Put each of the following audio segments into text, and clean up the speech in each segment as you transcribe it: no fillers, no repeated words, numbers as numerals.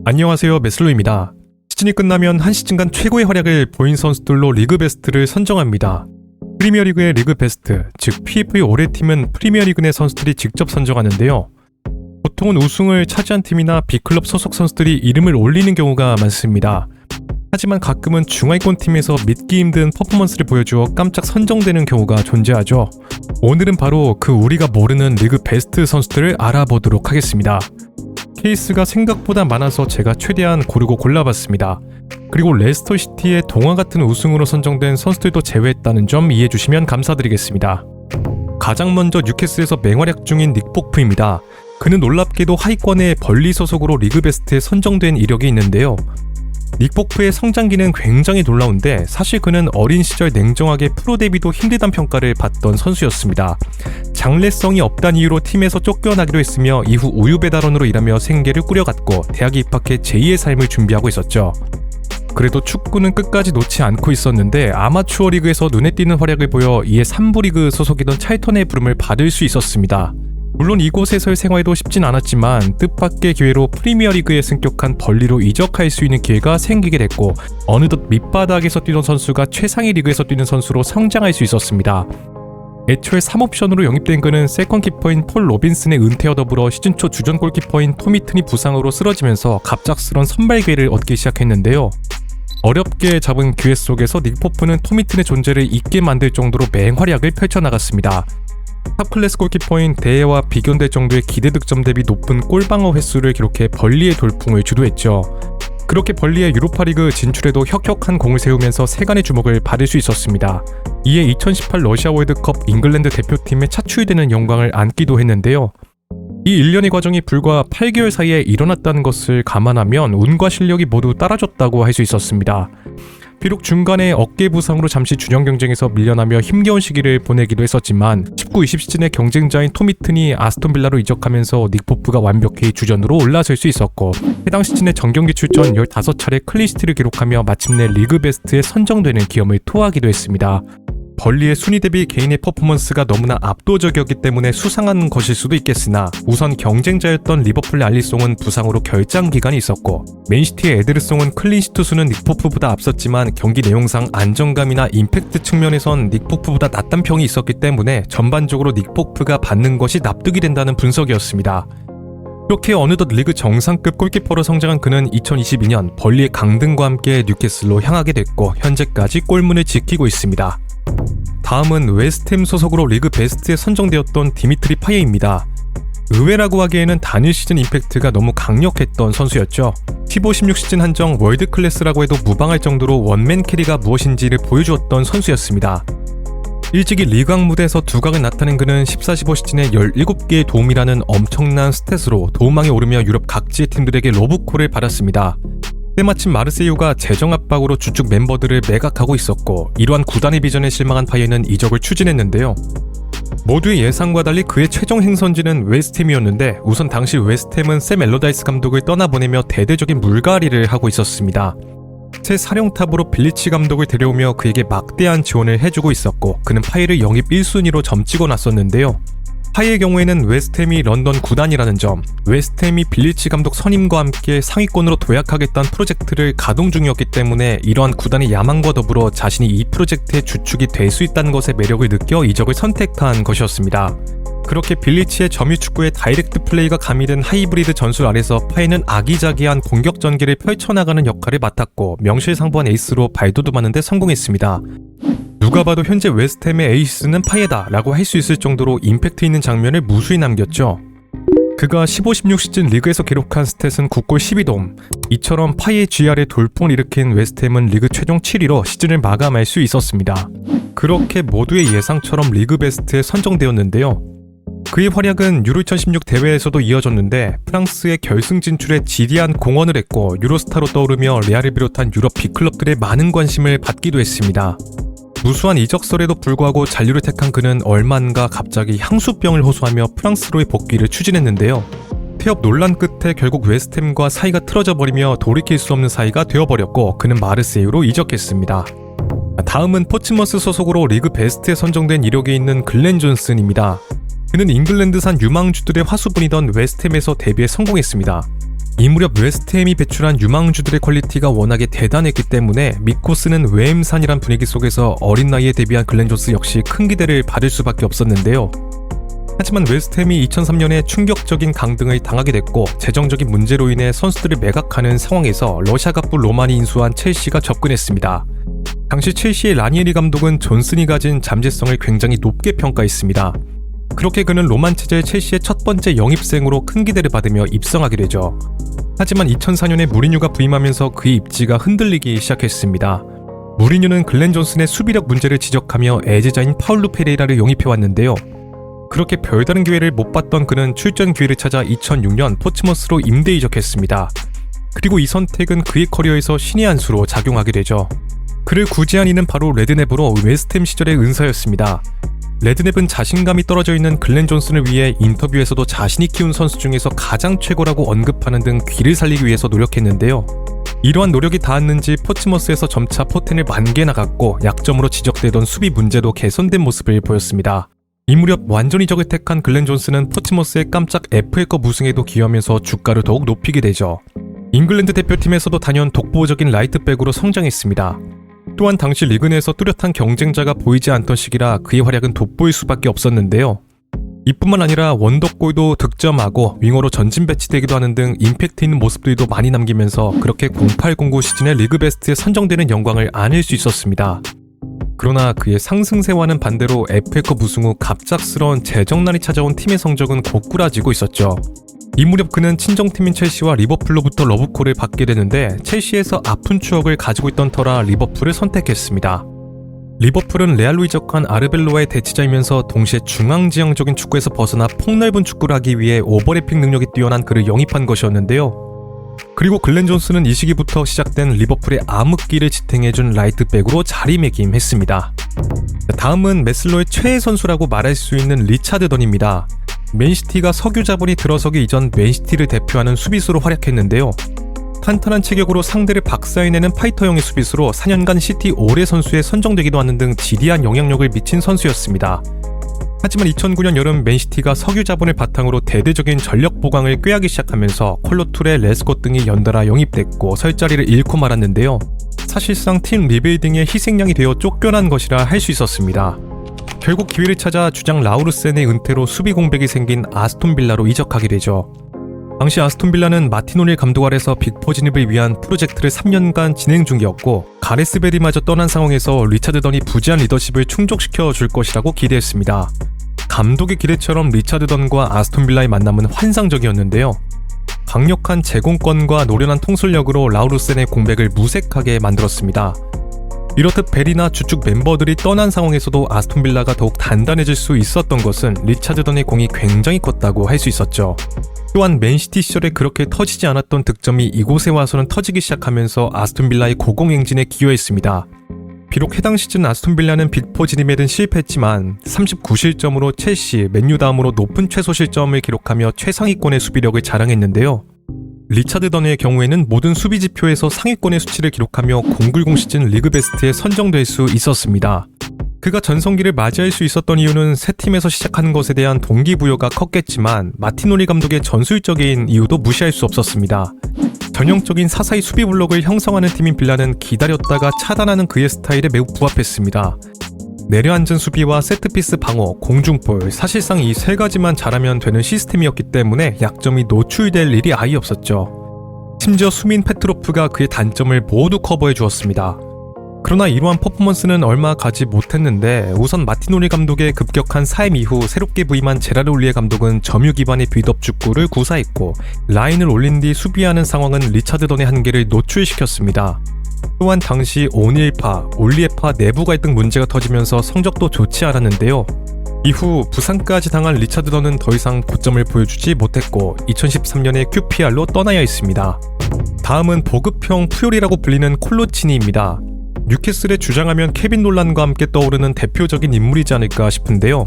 안녕하세요, 메슬로입니다. 시즌이 끝나면 한 시즌간 최고의 활약을 보인 선수들로 리그 베스트를 선정합니다. 프리미어리그의 리그 베스트, 즉 PFA 올해 팀은 프리미어리그 내 선수들이 직접 선정하는데요. 보통은 우승을 차지한 팀이나 B클럽 소속 선수들이 이름을 올리는 경우가 많습니다. 하지만 가끔은 중하위권 팀에서 믿기 힘든 퍼포먼스를 보여주어 깜짝 선정되는 경우가 존재하죠. 오늘은 바로 그 우리가 모르는 리그 베스트 선수들을 알아보도록 하겠습니다. 케이스가 생각보다 많아서 제가 최대한 고르고 골라봤습니다. 그리고 레스터시티의 동화 같은 우승으로 선정된 선수들도 제외했다는 점 이해해주시면 감사드리겠습니다. 가장 먼저 뉴캐슬에서 맹활약 중인 닉 포프입니다. 그는 놀랍게도 하위권의 벌리 소속으로 리그 베스트에 선정된 이력이 있는데요. 닉 포프의 성장기는 굉장히 놀라운데 사실 그는 어린 시절 냉정하게 프로 데뷔도 힘들단 평가를 받던 선수였습니다. 장래성이 없다는 이유로 팀에서 쫓겨나기도 했으며 이후 우유 배달원으로 일하며 생계를 꾸려갔고 대학에 입학해 제2의 삶을 준비하고 있었죠. 그래도 축구는 끝까지 놓지 않고 있었는데 아마추어 리그에서 눈에 띄는 활약을 보여 이에 3부 리그 소속이던 찰턴의 부름을 받을 수 있었습니다. 물론 이곳에서의 생활도 쉽진 않았지만 뜻밖의 기회로 프리미어리그에 승격한 벌리로 이적할 수 있는 기회가 생기게 됐고 어느덧 밑바닥에서 뛰던 선수가 최상위 리그에서 뛰는 선수로 성장할 수 있었습니다. 애초에 3옵션으로 영입된 그는 세컨 키퍼인 폴 로빈슨의 은퇴와 더불어 시즌 초 주전 골키퍼인 토미튼이 부상으로 쓰러지면서 갑작스런 선발 기회를 얻기 시작했는데요. 어렵게 잡은 기회 속에서 닉 포프는 토미튼의 존재를 잊게 만들 정도로 맹활약을 펼쳐나갔습니다. 탑클래스 골키퍼인 대회와 비견될 정도의 기대 득점 대비 높은 골방어 횟수를 기록해 벌리의 돌풍을 주도했죠. 그렇게 벌리의 유로파리그 진출에도 혁혁한 공을 세우면서 세간의 주목을 받을 수 있었습니다. 이에 2018 러시아 월드컵 잉글랜드 대표팀에 차출되는 영광을 안기도 했는데요. 이 일련의 과정이 불과 8개월 사이에 일어났다는 것을 감안하면 운과 실력이 모두 따라줬다고 할 수 있었습니다. 비록 중간에 어깨 부상으로 잠시 준영 경쟁에서 밀려나며 힘겨운 시기를 보내기도 했었지만 19-20 시즌의 경쟁자인 토미튼이 아스톤 빌라로 이적하면서 닉 포프가 완벽히 주전으로 올라설 수 있었고 해당 시즌의 정경기 출전 15차례 클린시트를 기록하며 마침내 리그 베스트에 선정되는 기염을 토하기도 했습니다. 벌리의 순위 대비 개인의 퍼포먼스가 너무나 압도적이었기 때문에 수상한 것일 수도 있겠으나 우선 경쟁자였던 리버풀의 알리송은 부상으로 결장 기간이 있었고 맨시티의 에드르송은 클린시트 수는 닉 포프보다 앞섰지만 경기 내용상 안정감이나 임팩트 측면에선 닉 포프보다 낮단 평이 있었기 때문에 전반적으로 닉 포프가 받는 것이 납득이 된다는 분석이었습니다. 이렇게 어느덧 리그 정상급 골키퍼로 성장한 그는 2022년 벌리의 강등과 함께 뉴캐슬로 향하게 됐고 현재까지 골문을 지키고 있습니다. 다음은 웨스트햄 소속으로 리그 베스트에 선정되었던 디미트리 파예입니다. 의외라고 하기에는 단일 시즌 임팩트가 너무 강력했던 선수였죠. 15-16 시즌 한정 월드 클래스라고 해도 무방할 정도로 원맨 캐리가 무엇인지를 보여주었던 선수였습니다. 일찍이 리강 무대에서 두각을 나타낸 그는 14-15 시즌에 17개의 도움이라는 엄청난 스탯으로 도움망에 오르며 유럽 각지의 팀들에게 로브콜을 받았습니다. 때마침 마르세유가 재정 압박으로 주축 멤버들을 매각하고 있었고 이러한 구단의 비전에 실망한 파예는 이적을 추진했는데요. 모두의 예상과 달리 그의 최종 행선지는 웨스트햄이었는데 우선 당시 웨스트햄은 샘 엘러다이스 감독을 떠나보내며 대대적인 물갈이를 하고 있었습니다. 새 사령탑으로 빌리치 감독을 데려오며 그에게 막대한 지원을 해주고 있었고 그는 파예를 영입 1순위로 점찍어 놨었는데요. 파예의 경우에는 웨스트햄이 런던 구단이라는 점, 웨스트햄이 빌리치 감독 선임과 함께 상위권으로 도약하겠다는 프로젝트를 가동 중이었기 때문에 이러한 구단의 야망과 더불어 자신이 이 프로젝트의 주축이 될 수 있다는 것의 매력을 느껴 이적을 선택한 것이었습니다. 그렇게 빌리치의 점유축구의 다이렉트 플레이가 가미된 하이브리드 전술 아래서 파예는 아기자기한 공격 전개를 펼쳐나가는 역할을 맡았고 명실상부한 에이스로 발돋움하는 데 성공했습니다. 누가 봐도 현재 웨스트햄의 에이스는 파예다 라고 할 수 있을 정도로 임팩트 있는 장면을 무수히 남겼죠. 그가 15-16 시즌 리그에서 기록한 스탯은 9골 12도움. 이처럼 파예의 GR에 돌풍을 일으킨 웨스트햄은 리그 최종 7위로 시즌을 마감할 수 있었습니다. 그렇게 모두의 예상처럼 리그 베스트에 선정되었는데요. 그의 활약은 유로 2016 대회에서도 이어졌는데 프랑스의 결승 진출에 지리한 공헌을 했고 유로스타로 떠오르며 레알을 비롯한 유럽 B클럽들의 많은 관심을 받기도 했습니다. 무수한 이적설에도 불구하고 잔류를 택한 그는 얼마 안가 갑자기 향수병을 호소하며 프랑스로의 복귀를 추진했는데요. 폐업 논란 끝에 결국 웨스트햄과 사이가 틀어져 버리며 돌이킬 수 없는 사이가 되어버렸고 그는 마르세유로 이적했습니다. 다음은 포츠머스 소속으로 리그 베스트에 선정된 이력이 있는 글렌 존슨입니다. 그는 잉글랜드산 유망주들의 화수분이던 웨스트햄에서 데뷔에 성공했습니다. 이 무렵 웨스트햄이 배출한 유망주들의 퀄리티가 워낙에 대단했기 때문에 믿고 쓰는 외엠산이란 분위기 속에서 어린 나이에 데뷔한 글렌 존스 역시 큰 기대를 받을 수밖에 없었는데요. 하지만 웨스트햄이 2003년에 충격적인 강등을 당하게 됐고 재정적인 문제로 인해 선수들을 매각하는 상황에서 러시아 갑부 로만이 인수한 첼시가 접근했습니다. 당시 첼시의 라니에리 감독은 존슨이 가진 잠재성을 굉장히 높게 평가했습니다. 그렇게 그는 로만 체제 첼시의 첫 번째 영입생으로 큰 기대를 받으며 입성하게 되죠. 하지만 2004년에 무리뉴가 부임하면서 그의 입지가 흔들리기 시작했습니다. 무리뉴는 글렌 존슨의 수비력 문제를 지적하며 애제자인 파울루 페레이라를 영입해왔는데요. 그렇게 별다른 기회를 못 봤던 그는 출전 기회를 찾아 2006년 포츠머스로 임대 이적했습니다. 그리고 이 선택은 그의 커리어에서 신의 한 수로 작용하게 되죠. 그를 구제한 이는 바로 레드넵으로 웨스트햄 시절의 은사였습니다. 레드넵은 자신감이 떨어져 있는 글렌 존슨을 위해 인터뷰에서도 자신이 키운 선수 중에서 가장 최고라고 언급하는 등 귀를 살리기 위해서 노력했는데요. 이러한 노력이 닿았는지 포츠머스에서 점차 포텐을 만개나갔고 약점으로 지적되던 수비 문제도 개선된 모습을 보였습니다. 이 무렵 완전히 적을 택한 글렌 존슨은 포츠머스의 깜짝 FA컵 우승에도 기여하면서 주가를 더욱 높이게 되죠. 잉글랜드 대표팀에서도 단연 독보적인 라이트백으로 성장했습니다. 또한 당시 리그 내에서 뚜렷한 경쟁자가 보이지 않던 시기라 그의 활약은 돋보일 수밖에 없었는데요. 이뿐만 아니라 원더골도 득점하고 윙어로 전진 배치되기도 하는 등 임팩트 있는 모습들도 많이 남기면서 그렇게 0809 시즌의 리그 베스트에 선정되는 영광을 안을 수 있었습니다. 그러나 그의 상승세와는 반대로 FA컵 우승 후 갑작스러운 재정난이 찾아온 팀의 성적은 고꾸라지고 있었죠. 이 무렵 그는 친정팀인 첼시와 리버풀로부터 러브콜을 받게 되는데 첼시에서 아픈 추억을 가지고 있던 터라 리버풀을 선택했습니다. 리버풀은 레알로 이적한 아르벨로와의 대치자이면서 동시에 중앙지향적인 축구에서 벗어나 폭넓은 축구를 하기 위해 오버래핑 능력이 뛰어난 그를 영입한 것이었는데요. 그리고 글렌 존슨은 이 시기부터 시작된 리버풀의 암흑기를 지탱해준 라이트백으로 자리매김했습니다. 다음은 메슬로의 최애 선수라고 말할 수 있는 리차드 던입니다. 맨시티가 석유 자본이 들어서기 이전 맨시티를 대표하는 수비수로 활약했는데요. 탄탄한 체격으로 상대를 박살내는 파이터형의 수비수로 4년간 시티 올해 선수에 선정되기도 하는 등 지대한 영향력을 미친 선수였습니다. 하지만 2009년 여름 맨시티가 석유 자본을 바탕으로 대대적인 전력 보강을 꾀하기 시작하면서 콜로툴의 레스콧 등이 연달아 영입됐고 설 자리를 잃고 말았는데요. 사실상 팀 리빌딩의 희생양이 되어 쫓겨난 것이라 할 수 있었습니다. 결국 기회를 찾아 주장 라우르센의 은퇴로 수비 공백이 생긴 아스톤빌라로 이적하게 되죠. 당시 아스톤빌라는 마틴 오닐 감독 아래서 빅포 진입을 위한 프로젝트를 3년간 진행 중이었고 가레스 벨이마저 떠난 상황에서 리차드 던이 부재한 리더십을 충족시켜 줄 것이라고 기대했습니다. 감독의 기대처럼 리차드 던과 아스톤빌라의 만남은 환상적이었는데요. 강력한 제공권과 노련한 통솔력으로 라우르센의 공백을 무색하게 만들었습니다. 이렇듯 벨이나 주축 멤버들이 떠난 상황에서도 아스톤빌라가 더욱 단단해질 수 있었던 것은 리차드 던의 공이 굉장히 컸다고 할 수 있었죠. 또한 맨시티 시절에 그렇게 터지지 않았던 득점이 이곳에 와서는 터지기 시작하면서 아스톤빌라의 고공행진에 기여했습니다. 비록 해당 시즌 아스톤빌라는 빅포 진입에는 실패했지만 39실점으로 첼시, 맨유 다음으로 높은 최소 실점을 기록하며 최상위권의 수비력을 자랑했는데요. 리차드 던의 경우에는 모든 수비 지표에서 상위권의 수치를 기록하며 010 시즌 리그 베스트에 선정될 수 있었습니다. 그가 전성기를 맞이할 수 있었던 이유는 새 팀에서 시작하는 것에 대한 동기부여가 컸겠지만 마틴 오닐 감독의 전술적인 이유도 무시할 수 없었습니다. 전형적인 사사의 수비 블록을 형성하는 팀인 빌라는 기다렸다가 차단하는 그의 스타일에 매우 부합했습니다. 내려앉은 수비와 세트피스 방어, 공중볼, 사실상 이 세 가지만 잘하면 되는 시스템이었기 때문에 약점이 노출될 일이 아예 없었죠. 심지어 수민 페트로프가 그의 단점을 모두 커버해 주었습니다. 그러나 이러한 퍼포먼스는 얼마 가지 못했는데 우선 마틴 오닐 감독의 급격한 사임 이후 새롭게 부임한 제라르 올리에 감독은 점유 기반의 빌드업 축구를 구사했고 라인을 올린 뒤 수비하는 상황은 리차드 던의 한계를 노출시켰습니다. 또한 당시 오닐파, 올리에파 내부 갈등 문제가 터지면서 성적도 좋지 않았는데요. 이후 부상까지 당한 리차드 던은 더 이상 고점을 보여주지 못했고 2013년에 QPR로 떠나야 했습니다. 다음은 보급형 푸요리라고 불리는 콜로치니입니다. 뉴캐슬에 주장하면 케빈 놀란과 함께 떠오르는 대표적인 인물이지 않을까 싶은데요.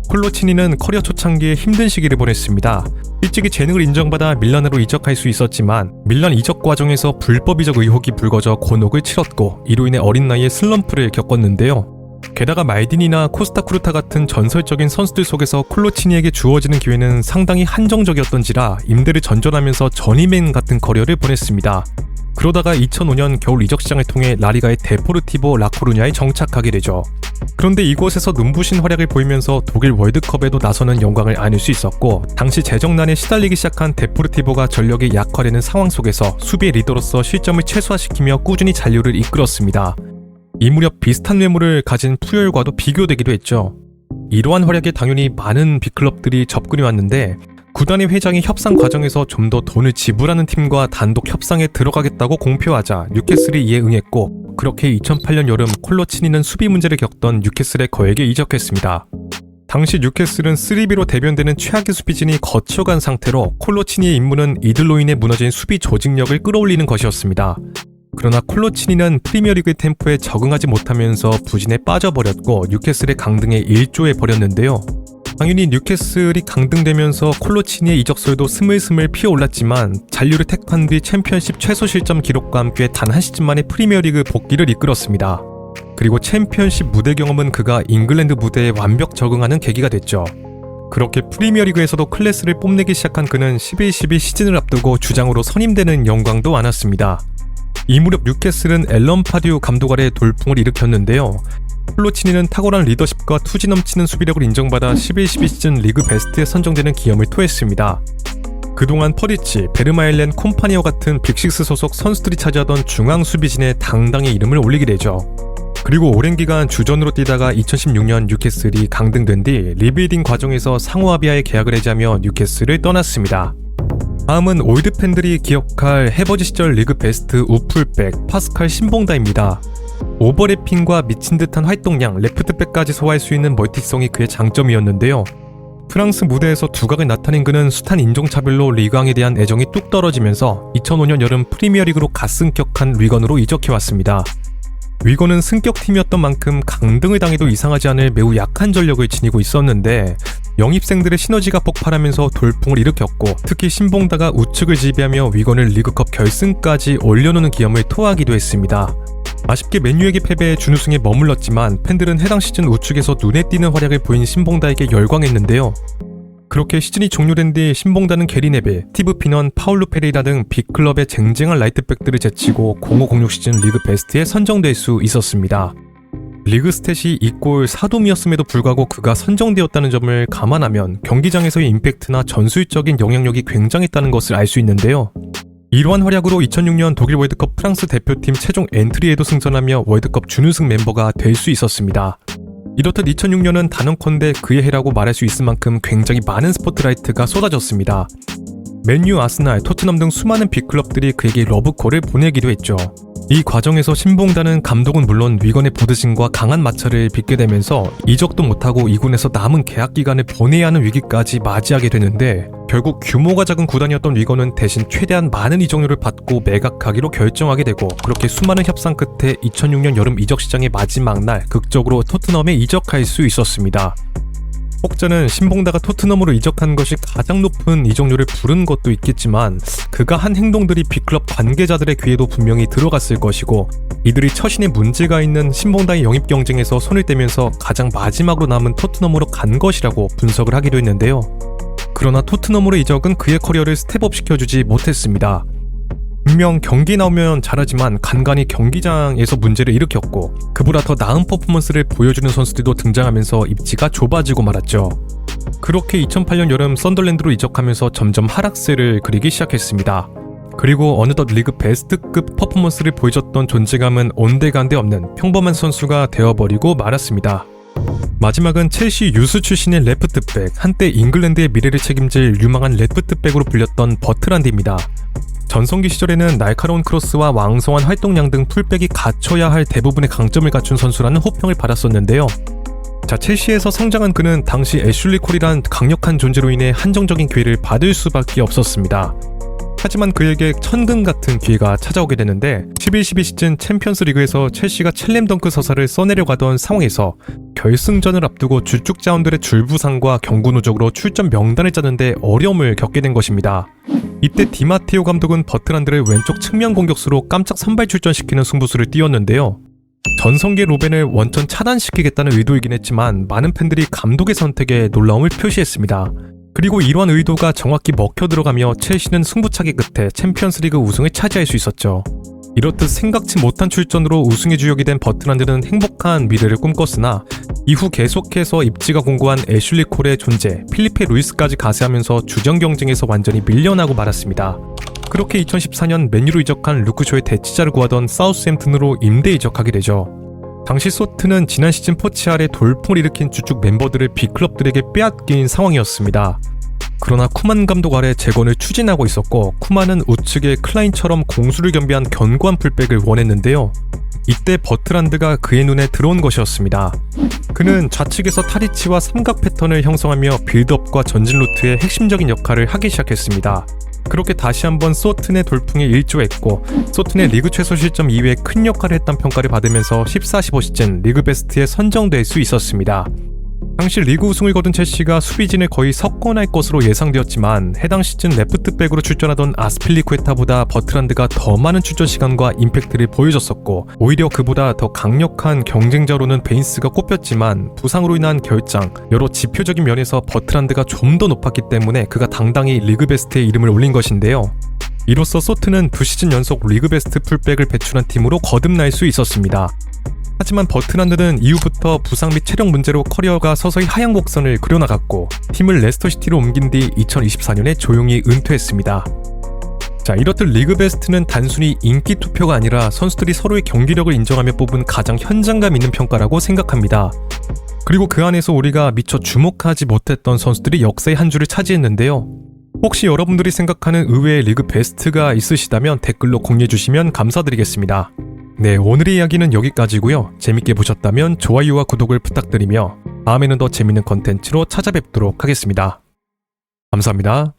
콜로치니는 커리어 초창기에 힘든 시기를 보냈습니다. 일찍이 재능을 인정받아 밀란으로 이적할 수 있었지만 밀란 이적 과정에서 불법 이적 의혹이 불거져 곤혹을 치렀고 이로 인해 어린 나이에 슬럼프를 겪었는데요. 게다가 말디니나 코스타쿠르타 같은 전설적인 선수들 속에서 콜로치니에게 주어지는 기회는 상당히 한정적이었던지라 임대를 전전하면서 전임맨 같은 커리어를 보냈습니다. 그러다가 2005년 겨울 이적 시장을 통해 라리가의 데포르티보 라코루냐에 정착하게 되죠. 그런데 이곳에서 눈부신 활약을 보이면서 독일 월드컵에도 나서는 영광을 안을 수 있었고, 당시 재정난에 시달리기 시작한 데포르티보가 전력이 약화되는 상황 속에서 수비의 리더로서 실점을 최소화시키며 꾸준히 잔류를 이끌었습니다. 이 무렵 비슷한 외모를 가진 푸열과도 비교되기도 했죠. 이러한 활약에 당연히 많은 빅클럽들이 접근해 왔는데, 구단의 회장이 협상 과정에서 좀 더 돈을 지불하는 팀과 단독 협상에 들어가겠다고 공표하자 뉴캐슬이 이에 응했고, 그렇게 2008년 여름 콜로치니는 수비 문제를 겪던 뉴캐슬의 거액에 이적했습니다. 당시 뉴캐슬은 3B로 대변되는 최악의 수비진이 거쳐간 상태로 콜로치니의 임무는 이들로 인해 무너진 수비 조직력을 끌어올리는 것이었습니다. 그러나 콜로치니는 프리미어리그의 템포에 적응하지 못하면서 부진에 빠져버렸고 뉴캐슬의 강등에 일조해 버렸는데요. 당연히 뉴캐슬이 강등되면서 콜로치니의 이적설도 스물스물 피어올랐지만 잔류를 택한 뒤 챔피언십 최소 실점 기록과 함께 단 한 시즌 만에 프리미어리그 복귀를 이끌었습니다. 그리고 챔피언십 무대 경험은 그가 잉글랜드 무대에 완벽 적응하는 계기가 됐죠. 그렇게 프리미어리그에서도 클래스를 뽐내기 시작한 그는 11-12 시즌을 앞두고 주장으로 선임되는 영광도 안았습니다. 이 무렵 뉴캐슬은 앨런 파듀 감독 아래 돌풍을 일으켰는데요. 콜로치니는 탁월한 리더십과 투지 넘치는 수비력을 인정받아 11-12 시즌 리그 베스트에 선정되는 기염을 토했습니다. 그동안 퍼리치, 베르마엘렌, 콤파니오 같은 빅식스 소속 선수들이 차지하던 중앙 수비진에 당당히 이름을 올리게 되죠. 그리고 오랜 기간 주전으로 뛰다가 2016년 뉴캐슬이 강등된 뒤 리빌딩 과정에서 상호아비아에 계약을 해지하며 뉴캐슬을 떠났습니다. 다음은 올드 팬들이 기억할 해버지 시절 리그 베스트 우풀백 파스칼 신봉다입니다. 오버래핑과 미친 듯한 활동량, 레프트백까지 소화할 수 있는 멀티성이 그의 장점이었는데요. 프랑스 무대에서 두각을 나타낸 그는 숱한 인종차별로 리강에 대한 애정이 뚝 떨어지면서 2005년 여름 프리미어리그로 갓승격한 위건으로 이적해왔습니다. 위건은 승격팀이었던 만큼 강등을 당해도 이상하지 않을 매우 약한 전력을 지니고 있었는데, 영입생들의 시너지가 폭발하면서 돌풍을 일으켰고, 특히 신봉다가 우측을 지배하며 위건을 리그컵 결승까지 올려놓는 기염을 토하기도 했습니다. 아쉽게 맨유에게 패배해 준우승에 머물렀지만 팬들은 해당 시즌 우측에서 눈에 띄는 활약을 보인 신봉다에게 열광했는데요. 그렇게 시즌이 종료된 뒤 신봉다는 게리 네빌, 스티브 피넌, 파울루 페레이라 등 빅클럽의 쟁쟁한 라이트백들을 제치고 05-06 시즌 리그 베스트에 선정될 수 있었습니다. 리그 스탯이 2골 4도미였음에도 불구하고 그가 선정되었다는 점을 감안하면 경기장에서의 임팩트나 전술적인 영향력이 굉장했다는 것을 알 수 있는데요. 이러한 활약으로 2006년 독일 월드컵 프랑스 대표팀 최종 엔트리에도 승선하며 월드컵 준우승 멤버가 될 수 있었습니다. 이렇듯 2006년은 단언컨대 그의 해라고 말할 수 있을 만큼 굉장히 많은 스포트라이트가 쏟아졌습니다. 맨유, 아스날, 토트넘 등 수많은 빅클럽들이 그에게 러브콜을 보내기도 했죠. 이 과정에서 신봉다는 감독은 물론 위건의 보드심과 강한 마찰을 빚게 되면서 이적도 못하고 이군에서 남은 계약 기간을 보내야 하는 위기까지 맞이하게 되는데, 결국 규모가 작은 구단이었던 위건은 대신 최대한 많은 이적료를 받고 매각하기로 결정하게 되고, 그렇게 수많은 협상 끝에 2006년 여름 이적 시장의 마지막 날 극적으로 토트넘에 이적할 수 있었습니다. 혹자는 신봉다가 토트넘으로 이적한 것이 가장 높은 이적료를 부른 것도 있겠지만, 그가 한 행동들이 빅클럽 관계자들의 귀에도 분명히 들어갔을 것이고, 이들이 처신에 문제가 있는 신봉다의 영입 경쟁에서 손을 떼면서 가장 마지막으로 남은 토트넘으로 간 것이라고 분석을 하기도 했는데요. 그러나 토트넘으로 이적은 그의 커리어를 스텝업 시켜주지 못했습니다. 분명 경기 나오면 잘하지만 간간히 경기장에서 문제를 일으켰고, 그보다 더 나은 퍼포먼스를 보여주는 선수들도 등장하면서 입지가 좁아지고 말았죠. 그렇게 2008년 여름 썬덜랜드로 이적하면서 점점 하락세를 그리기 시작했습니다. 그리고 어느덧 리그 베스트급 퍼포먼스를 보여줬던 존재감은 온데간데 없는 평범한 선수가 되어버리고 말았습니다. 마지막은 첼시 유스 출신의 레프트백, 한때 잉글랜드의 미래를 책임질 유망한 레프트백으로 불렸던 버트란드입니다. 전성기 시절에는 날카로운 크로스와 왕성한 활동량 등 풀백이 갖춰야 할 대부분의 강점을 갖춘 선수라는 호평을 받았었는데요. 첼시에서 성장한 그는 당시 애슐리 콜이란 강력한 존재로 인해 한정적인 기회를 받을 수밖에 없었습니다. 하지만 그에게 천금 같은 기회가 찾아오게 되는데, 11-12 시즌 챔피언스 리그에서 첼시가 첼렘덩크 서사를 써내려가던 상황에서 결승전을 앞두고 주축 자원들의 줄부상과 경고 누적으로 출전 명단을 짜는데 어려움을 겪게 된 것입니다. 이때 디마테오 감독은 버트란드를 왼쪽 측면 공격수로 깜짝 선발 출전시키는 승부수를 띄웠는데요. 전성기의 로벤을 원천 차단시키겠다는 의도이긴 했지만 많은 팬들이 감독의 선택에 놀라움을 표시했습니다. 그리고 이러한 의도가 정확히 먹혀 들어가며 첼시는 승부차기 끝에 챔피언스리그 우승을 차지할 수 있었죠. 이렇듯 생각지 못한 출전으로 우승의 주역이 된 버트란드는 행복한 미래를 꿈꿨으나 이후 계속해서 입지가 공고한 애슐리 콜의 존재, 필리페 루이스까지 가세하면서 주전 경쟁에서 완전히 밀려나고 말았습니다. 그렇게 2014년 맨유로 이적한 루크쇼의 대치자를 구하던 사우스햄튼으로 임대 이적하게 되죠. 당시 소트는 지난 시즌 포치 아래 돌풍을 일으킨 주축 멤버들을 빅클럽들에게 빼앗긴 상황이었습니다. 그러나 쿠만 감독 아래 재건을 추진하고 있었고 쿠만은 우측의 클라인처럼 공수를 겸비한 견고한 풀백을 원했는데요. 이때 버트란드가 그의 눈에 들어온 것이었습니다. 그는 좌측에서 타리치와 삼각 패턴을 형성하며 빌드업과 전진 루트의 핵심적인 역할을 하기 시작했습니다. 그렇게 다시 한번 소튼의 돌풍에 일조했고 소튼의 리그 최소 실점 이외에 큰 역할을 했다는 평가를 받으면서 14-15 시즌 리그 베스트에 선정될 수 있었습니다. 당시 리그 우승을 거둔 첼시가 수비진을 거의 석권할 것으로 예상되었지만 해당 시즌 레프트백으로 출전하던 아스필리쿠에타보다 버트란드가 더 많은 출전 시간과 임팩트를 보여줬었고 오히려 그보다 더 강력한 경쟁자로는 베인스가 꼽혔지만 부상으로 인한 결장, 여러 지표적인 면에서 버트란드가 좀 더 높았기 때문에 그가 당당히 리그 베스트에 이름을 올린 것인데요. 이로써 소트는 2시즌 연속 리그 베스트 풀백을 배출한 팀으로 거듭날 수 있었습니다. 하지만 버트란드는 이후부터 부상 및 체력 문제로 커리어가 서서히 하향 곡선을 그려나갔고 팀을 레스터시티로 옮긴 뒤 2024년에 조용히 은퇴했습니다. 자, 이렇듯 리그 베스트는 단순히 인기 투표가 아니라 선수들이 서로의 경기력을 인정하며 뽑은 가장 현장감 있는 평가라고 생각합니다. 그리고 그 안에서 우리가 미처 주목하지 못했던 선수들이 역사의 한 줄을 차지했는데요. 혹시 여러분들이 생각하는 의외의 리그 베스트가 있으시다면 댓글로 공유해주시면 감사드리겠습니다. 네, 오늘의 이야기는 여기까지고요. 재밌게 보셨다면 좋아요와 구독을 부탁드리며 다음에는 더 재밌는 컨텐츠로 찾아뵙도록 하겠습니다. 감사합니다.